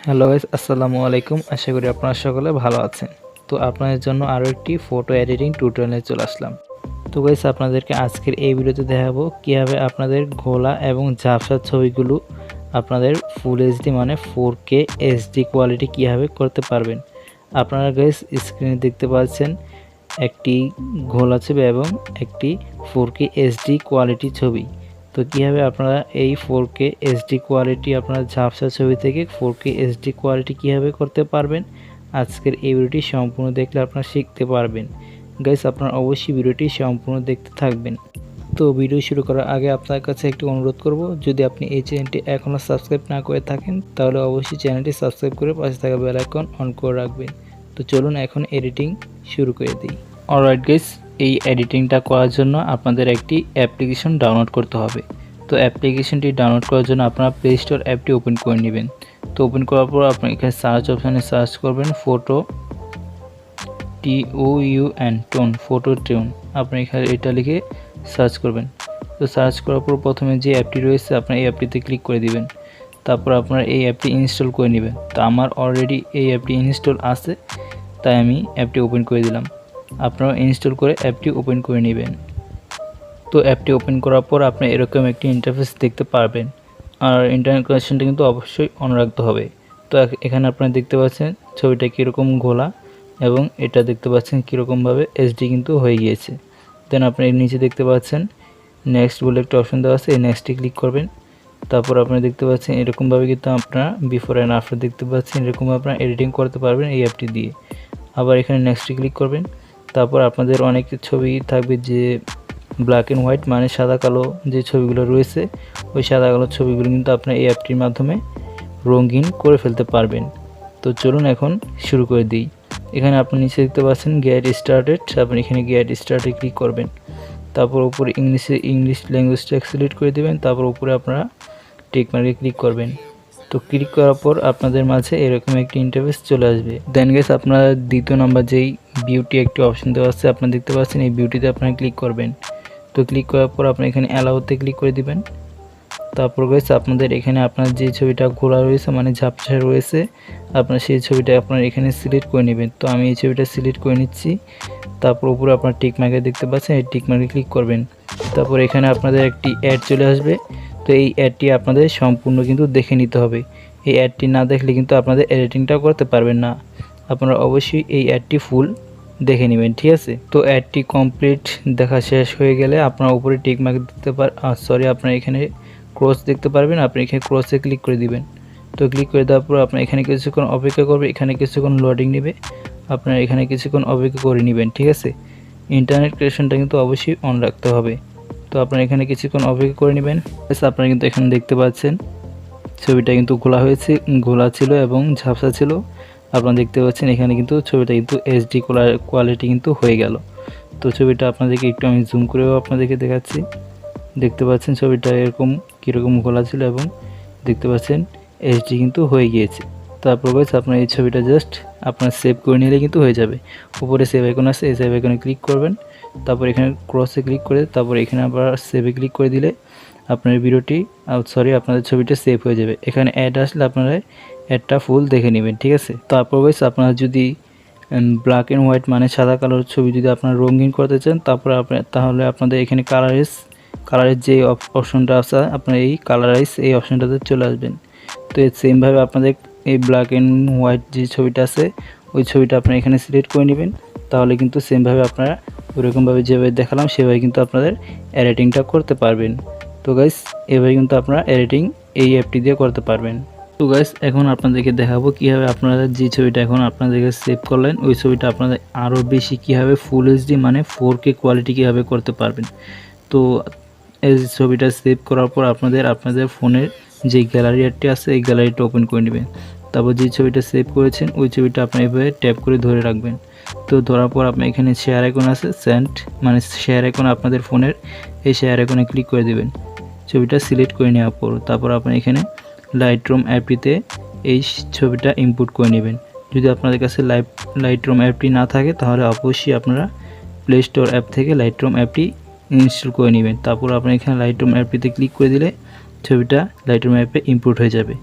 Hello guys, আসসালামু আলাইকুম। আশা করি আপনারা সকলে ভালো আছেন। তো আপনাদের জন্য আরও একটি ফটো এডিটিং টিউটোরিয়ালে চলে আসলাম। তো গাইস, আপনাদেরকে আজকের এই ভিডিওতে দেখাবো কীভাবে আপনাদের ঘোলা এবং ঝাপসা ছবিগুলো আপনাদের ফুল এইচডি মানে 4K এইচডি কোয়ালিটি কীভাবে করতে পারবেন। আপনারা গাইস স্ক্রিনে দেখতে পাচ্ছেন একটি ঘোলা ছবি এবং একটি 4K এইচডি কোয়ালিটি ছবি। তো কীভাবে আপনারা এই 4K এইচডি কোয়ালিটি আপনারা ঝাপসা ছবি থেকে 4K এইচডি কোয়ালিটি কীভাবে করতে পারবেন, আজকের এই ভিডিওটি সম্পূর্ণ দেখলে আপনারা শিখতে পারবেন। গাইস, আপনারা অবশ্যই ভিডিওটি সম্পূর্ণ দেখতে থাকবেন। তো ভিডিও শুরু করার আগে আপনার কাছে একটি অনুরোধ করব, যদি আপনি এই চ্যানেলটি এখনও সাবস্ক্রাইব না করে থাকেন তাহলে অবশ্যই চ্যানেলটি সাবস্ক্রাইব করে পাশে থাকা বেল আইকন অন করে রাখবেন। তো চলুন এখন এডিটিং শুরু করে দিই। অলরাইট গাইস, এই এডিটিংটা করার জন্য আপনাদের একটি অ্যাপ্লিকেশন ডাউনলোড করতে হবে। তো অ্যাপ্লিকেশনটি ডাউনলোড করার জন্য আপনারা প্লে স্টোর অ্যাপটি ওপেন করে নেবেন। তো ওপেন করার পর আপনি এখানে সার্চ অপশানে সার্চ করবেন ফটো TOUN ফটো টিউন। আপনি এখানে এটা লিখে সার্চ করবেন। তো সার্চ করার পর প্রথমে যে অ্যাপটি রয়েছে আপনার এই অ্যাপটিতে ক্লিক করে দিবেন। তারপর আপনার এই অ্যাপটি ইনস্টল করে নেবেন। তো আমার অলরেডি এই অ্যাপটি ইনস্টল আছে, তাই আমি অ্যাপটি ওপেন করে দিলাম। আপনারা ইনস্টল করে অ্যাপটি ওপেন করে নেবেন। তো অ্যাপটি ওপেন করার পর আপনি এরকম একটি ইন্টারফেস দেখতে পারবেন। আর ইন্টারনেট কানেকশনটা কিন্তু অবশ্যই অন রাখতে হবে। তো এখানে আপনারা দেখতে পাচ্ছেন ছবিটা কীরকম ঘোলা এবং এটা দেখতে পাচ্ছেন কীরকমভাবে এইচডি কিন্তু হয়ে গিয়েছে। দেন আপনি এর নিচে দেখতে পাচ্ছেন নেক্সট বলে একটা অপশন দেওয়া আছে, এই নেক্সটে ক্লিক করবেন। তারপর আপনারা দেখতে পাচ্ছেন এরকমভাবে কিন্তু আপনারা বিফোর অ্যান্ড আফটার দেখতে পাচ্ছেন, এরকমভাবে আপনারা এডিটিং করতে পারবেন এই অ্যাপটি দিয়ে। আবার এখানে নেক্সটে ক্লিক করবেন। তারপর আপনাদের অনেক ছবি থাকবে যে ব্ল্যাক অ্যান্ড হোয়াইট মানে সাদা কালো যে ছবিগুলো রয়েছে, ওই সাদা কালো ছবিগুলো কিন্তু আপনার এই অ্যাপটির মাধ্যমে রঙিন করে ফেলতে পারবেন। তো চলুন এখন শুরু করে দিই। এখানে আপনি নিচে দেখতে পাচ্ছেন গেট স্টার্টেড, আপনি এখানে গেট স্টার্টে ক্লিক করবেন। তারপর উপরে ইংলিশ ল্যাঙ্গুয়েজটা সিলেক্ট করে দেবেন। তারপর উপরে আপনারা টিক মার্কে ক্লিক করবেন। তো ক্লিক করার পর আপনাদের মাঝে এরকম একটি ইন্টারফেস চলে আসবে। দেন গাইস, আপনারা দ্বিতীয় নাম্বার যেই বিউটি একটি অপশন দেওয়া আছে আপনারা দেখতে পাচ্ছেন, এই বিউটিতে আপনারা ক্লিক করবেন। তো ক্লিক করার পর আপনি এখানে অ্যালাউতে ক্লিক করে দিবেন। তারপর গাইস, আপনাদের এখানে আপনার যে ছবিটা ঘোলা রয়েছে মানে ঝাপসা রয়েছে, আপনার সেই ছবিটা আপনার এখানে সিলেক্ট করে নেবেন। তো আমি এই ছবিটা সিলেক্ট করে নিচ্ছি। তারপর উপরে আপনার টিক মার্কে দেখতে পাচ্ছেন, এই টিক মার্কে ক্লিক করবেন। তারপর এখানে আপনাদের একটি অ্যাড চলে আসবে। তো এই অ্যাডটি আপনাদের সম্পূর্ণ কিন্তু দেখে নিতে হবে। এই অ্যাডটি না দেখলে কিন্তু আপনাদের এডিটিংটা করতে পারবেন না। আপনারা অবশ্যই এই অ্যাডটি ফুল দেখে নেবেন, ঠিক আছে। তো অ্যাডটি কমপ্লিট দেখা শেষ হয়ে গেলে আপনার উপরে টিক মার্ক দিতে আপনার এখানে ক্রস দেখতে পারবেন, আপনি এখানে ক্রসে ক্লিক করে দিবেন। তো ক্লিক করে দেওয়ার পর আপনার এখানে কিছুক্ষণ অপেক্ষা করবে, এখানে কিছুক্ষণ লোডিং নেবে, আপনার এখানে কিছুক্ষণ অপেক্ষা করে নেবেন, ঠিক আছে। ইন্টারনেট কানেকশনটা কিন্তু অবশ্যই অন রাখতে হবে। তো আপনারা এখানে কিছুক্ষণ অপেক্ষা করে নেবেন। আপনারা কিন্তু এখানে দেখতে পাচ্ছেন ছবিটা কিন্তু ঘোলা ছিল এবং ঝাপসা ছিল। আপনারা দেখতে পাচ্ছেন এখানে কিন্তু ছবিটা কিন্তু এইচডি কোয়ালিটি কিন্তু হয়ে গেল। তো ছবিটা আপনাদেরকে একটু আমি জুম করেও আপনাদেরকে দেখাচ্ছি। দেখতে পাচ্ছেন ছবিটা এরকম কীরকম ঘোলা ছিল এবং দেখতে পাচ্ছেন এইচডি কিন্তু হয়ে গিয়েছে। তারপর গাইস, আপনার এই ছবিটা জাস্ট আপনার সেভ করে নিলে কিন্তু হয়ে যাবে। উপরে সেভ আইকন আছে, এই সেভ আইকনে ক্লিক করবেন। তারপর এখানে ক্রসে ক্লিক করে তারপর এখানে আবার সেভে ক্লিক করে দিলে আপনার ভিডিওটি আপনাদের ছবিটা সেভ হয়ে যাবে। এখানে অ্যাড আসলে আপনারা অ্যাডটা ফুল দেখে নেবেন, ঠিক আছে। তারপর গাইস, আপনারা যদি ব্ল্যাক অ্যান্ড হোয়াইট মানে সাদা কালোর ছবি যদি আপনারা রঙিন করতে চান তাহলে আপনাদের এখানে কালারের যে অপশনটা আছে আপনার এই কালারাইজ এই অপশনটাতে চলে আসবেন। তো সেমভাবে আপনাদের এই ব্ল্যাক অ্যান্ড হোয়াইট যে ছবিটা আছে ওই ছবিটা আপনারা এখানে সিলেক্ট করে নেবেন। তাহলে কিন্তু সেমভাবে আপনারা ওইরকমভাবে যেভাবে দেখালাম সেভাবে কিন্তু আপনাদের এডিটিংটা করতে পারবেন। তো গাইস, এভাবে কিন্তু আপনারা এডিটিং এই অ্যাপটি দিয়ে করতে পারবেন। তো গাইস, এখন আপনাদেরকে দেখাবো কীভাবে আপনারা যে ছবিটা এখন আপনাদেরকে সেভ করলেন ওই ছবিটা আপনাদের আরও বেশি কীভাবে ফুল এইচডি মানে 4K কোয়ালিটি কীভাবে করতে পারবেন। তো এই ছবিটা সেভ করার পর আপনাদের ফোনের যে গ্যালারি অ্যাপটি আছে এই গ্যালারিটা ওপেন করে নেবেন। তারপর যে ছবিটা সেভ করেছেন ওই ছবিটা আপনি এভাবে ট্যাপ করে ধরে রাখবেন। তো ধরার পর আপনি এখানে শেয়ার আইকন আছে, শেয়ার আইকন আপনাদের ফোনের এই শেয়ার আইকনে ক্লিক করে দেবেন। ছবিটা সিলেক্ট করে নেওয়ার পর তারপর আপনি এখানে লাইটরুম অ্যাপটিতে এই ছবিটা ইনপুট করে নেবেন। যদি আপনাদের কাছে লাইটরুম অ্যাপটি না থাকে তাহলে অবশ্যই আপনারা প্লে স্টোর অ্যাপ থেকে লাইটরুম অ্যাপটি ইনস্টল করে নেবেন। তারপর আপনি এখানে লাইটরুম অ্যাপটিতে ক্লিক করে দিলে ছবিটা লাইটরুম অ্যাপে ইনপুট হয়ে যাবে।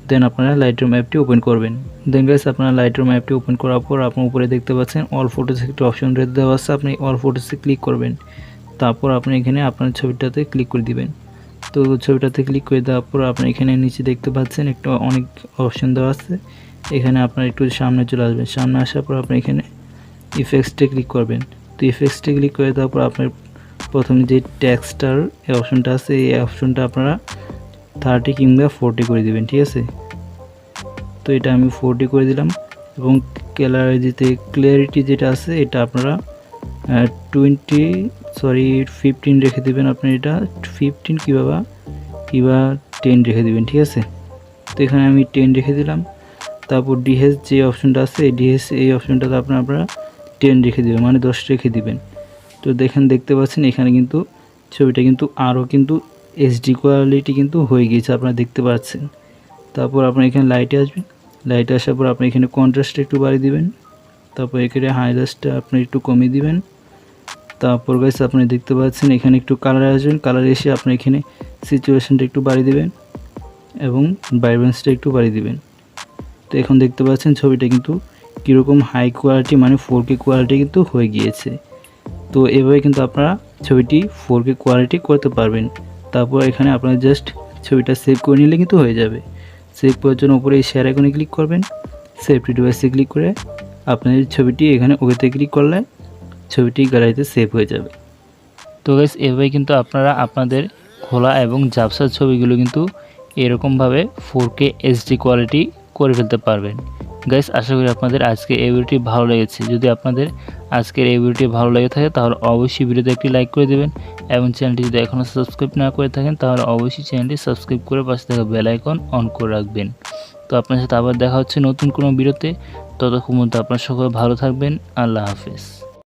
দেন আপনারা লাইটরুম অ্যাপটি ওপেন করবেন। দেন গাইস আপনারা লাইটরুম অ্যাপটি ওপেন করার পর আপনার উপরে দেখতে পাচ্ছেন অল ফটোস একটা অপশন দেওয়া আছে, আপনি অল ফটোসে ক্লিক করবেন। তারপর আপনি এখানে আপনার ছবিটাতে ক্লিক করে দিবেন। তো ছবিটাতে ক্লিক করে দেওয়ার পর আপনি এখানে নিচে দেখতে পাচ্ছেন একটা অনেক অপশন দেওয়া আছে, এখানে আপনার একটু সামনে চলে আসবেন। সামনে আসার পর আপনি এখানে ইফেক্টসে ক্লিক করবেন। তো ইফেক্টসে ক্লিক করে দেওয়ার পর আপনার প্রথমে যে টেক্সটার এই অপশনটা আছে, এই অপশনটা আপনারা 30 কিংবা 40 করে দিবেন, ঠিক আছে। তো এটা আমি 40 করে দিলাম এবং ক্লিয়ারিটি যেটা আছে এটা আপনারা 15 রেখে দিবেন। আপনি এটা 15 কিংবা 10 রেখে দিবেন, ঠিক আছে। তো এখানে আমি 10 রেখে দিলাম। তারপর ডিএস যে অপশনটা আছে এই অপশনটাতে আপনারা 10 রেখে দিবেন, মানে 10 রেখে দিবেন। তো দেখতে পাচ্ছেন এখানে কিন্তু ছবিটা কিন্তু আরও কিন্তু এইচডি কোয়ালিটি কিন্তু হয়ে গিয়েছে, আপনারা দেখতে পাচ্ছেন। তারপর আপনার এখানে লাইটে আসবেন। লাইটে আসার পর আপনি এখানে কন্ট্রাস্টটা একটু বাড়িয়ে দিবেন। তারপর এখানে হাইলাইটসটা আপনি একটু কমিয়ে দিবেন। তারপর গাইস আপনি দেখতে পাচ্ছেন এখানে একটু কালারে আসবেন। কালারে এসে আপনি এখানে সিচুয়েশনটা একটু বাড়িয়ে দিবেন এবং ভাইব্রেন্সটা একটু বাড়িয়ে দিবেন। তো এখন দেখতে পাচ্ছেন ছবিটা কিন্তু কীরকম হাই কোয়ালিটি মানে 4K কোয়ালিটি কিন্তু হয়ে গিয়েছে। তো এভাবে কিন্তু আপনারা ছবিটি 4K কোয়ালিটি করতে পারবেন। তারপর এখানে আপনারা জাস্ট ছবিটা সেভ করে নিলে কিন্তু হয়ে যাবে। সেভ করার জন্য উপরে এই শেয়ার আইকনে ক্লিক করবেন, সেভ টু ডিভাইসে ক্লিক করে আপনাদের ছবিটি এখানে ওকেতে ক্লিক করলে ছবিটি গ্যালারিতে সেভ হয়ে যাবে। তো গাইস এভাবে কিন্তু আপনারা আপনাদের খোলা এবং ঝাপসা ছবিগুলো কিন্তু এরকমভাবে 4K এইচডি কোয়ালিটি করে ফেলতে পারবেন। গাইস আশা করি আপনাদের আজকে এই ভিডিওটি ভালো লেগেছে। যদি আপনাদের আজকের এই ভিডিওটি ভালো লেগে থাকে তাহলে অবশ্যই ভিডিওতে একটি লাইক করে দেবেন এবং চ্যানেলটি যদি এখনও সাবস্ক্রাইব না করে থাকেন তাহলে অবশ্যই চ্যানেলটি সাবস্ক্রাইব করে পাশে থাকা বেল আইকন অন করে রাখবেন। তো আপনার সাথে আবার দেখা হচ্ছে নতুন কোনো ভিডিওতে। ততক্ষণ পর্যন্ত আপনারা সকলে ভালো থাকবেন। আল্লাহ হাফেজ।